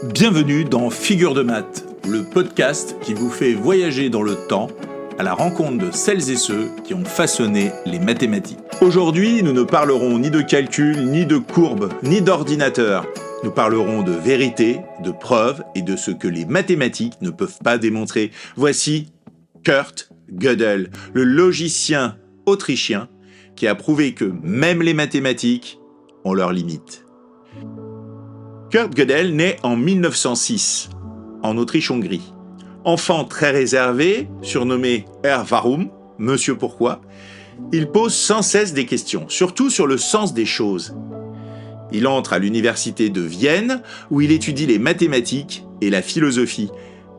Bienvenue dans Figure de maths, le podcast qui vous fait voyager dans le temps à la rencontre de celles et ceux qui ont façonné les mathématiques. Aujourd'hui, nous ne parlerons ni de calcul, ni de courbes, ni d'ordinateur. Nous parlerons de vérité, de preuves et de ce que les mathématiques ne peuvent pas démontrer. Voici Kurt Gödel, le logicien autrichien qui a prouvé que même les mathématiques ont leurs limites. Kurt Gödel naît en 1906, en Autriche-Hongrie. Enfant très réservé, surnommé Herr Warum, Monsieur Pourquoi, il pose sans cesse des questions, surtout sur le sens des choses. Il entre à l'université de Vienne, où il étudie les mathématiques et la philosophie.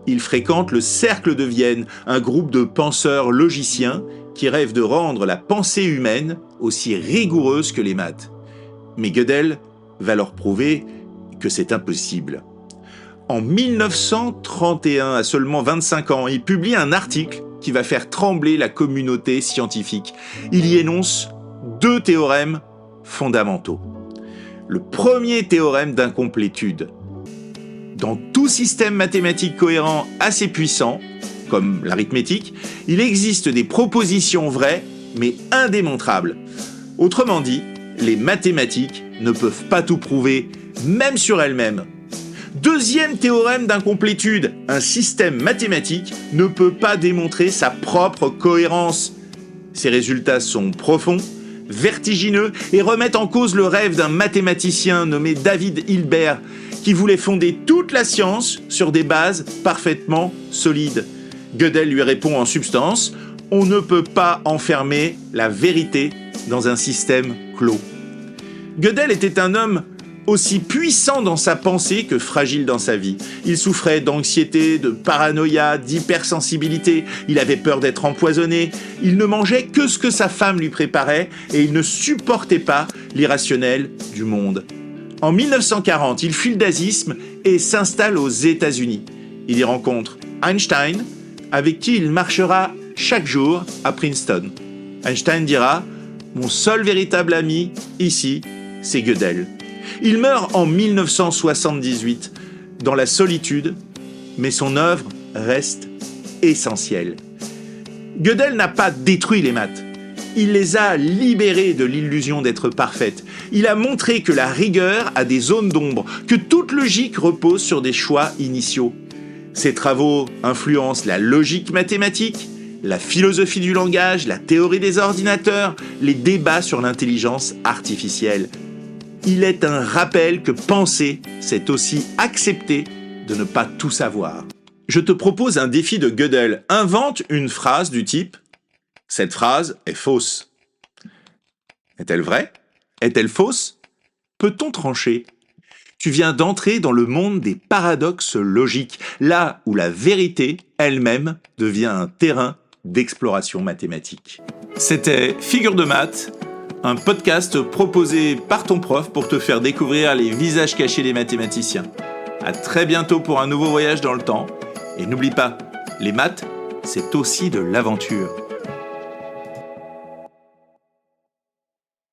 Il fréquente le Cercle de Vienne, un groupe de penseurs logiciens qui rêvent de rendre la pensée humaine aussi rigoureuse que les maths. Mais Gödel va leur prouver que c'est impossible. En 1931, à seulement 25 ans, il publie un article qui va faire trembler la communauté scientifique. Il y énonce 2 théorèmes fondamentaux. Le premier théorème d'incomplétude. Dans tout système mathématique cohérent assez puissant, comme l'arithmétique, il existe des propositions vraies, mais indémontrables. Autrement dit, les mathématiques ne peuvent pas tout prouver, même sur elles-mêmes. Deuxième théorème d'incomplétude, un système mathématique ne peut pas démontrer sa propre cohérence. Ses résultats sont profonds, vertigineux et remettent en cause le rêve d'un mathématicien nommé David Hilbert qui voulait fonder toute la science sur des bases parfaitement solides. Gödel lui répond en substance « On ne peut pas enfermer la vérité dans un système clos ». Gödel était un homme aussi puissant dans sa pensée que fragile dans sa vie. Il souffrait d'anxiété, de paranoïa, d'hypersensibilité. Il avait peur d'être empoisonné. Il ne mangeait que ce que sa femme lui préparait et il ne supportait pas l'irrationnel du monde. En 1940, il fuit le nazisme et s'installe aux États-Unis. Il y rencontre Einstein, avec qui il marchera chaque jour à Princeton. Einstein dira « Mon seul véritable ami, ici, c'est Gödel ». Il meurt en 1978, dans la solitude, mais son œuvre reste essentielle. Gödel n'a pas détruit les maths. Il les a libérées de l'illusion d'être parfaites. Il a montré que la rigueur a des zones d'ombre, que toute logique repose sur des choix initiaux. Ses travaux influencent la logique mathématique, la philosophie du langage, la théorie des ordinateurs, les débats sur l'intelligence artificielle. Il est un rappel que penser, c'est aussi accepter de ne pas tout savoir. Je te propose un défi de Gödel. Invente une phrase du type « Cette phrase est fausse ». Est-elle vraie ? Est-elle fausse ? Peut-on trancher ? Tu viens d'entrer dans le monde des paradoxes logiques, là où la vérité elle-même devient un terrain d'exploration mathématique. C'était Figure de maths, un podcast proposé par ton prof pour te faire découvrir les visages cachés des mathématiciens. À très bientôt pour un nouveau voyage dans le temps. Et n'oublie pas, les maths, c'est aussi de l'aventure.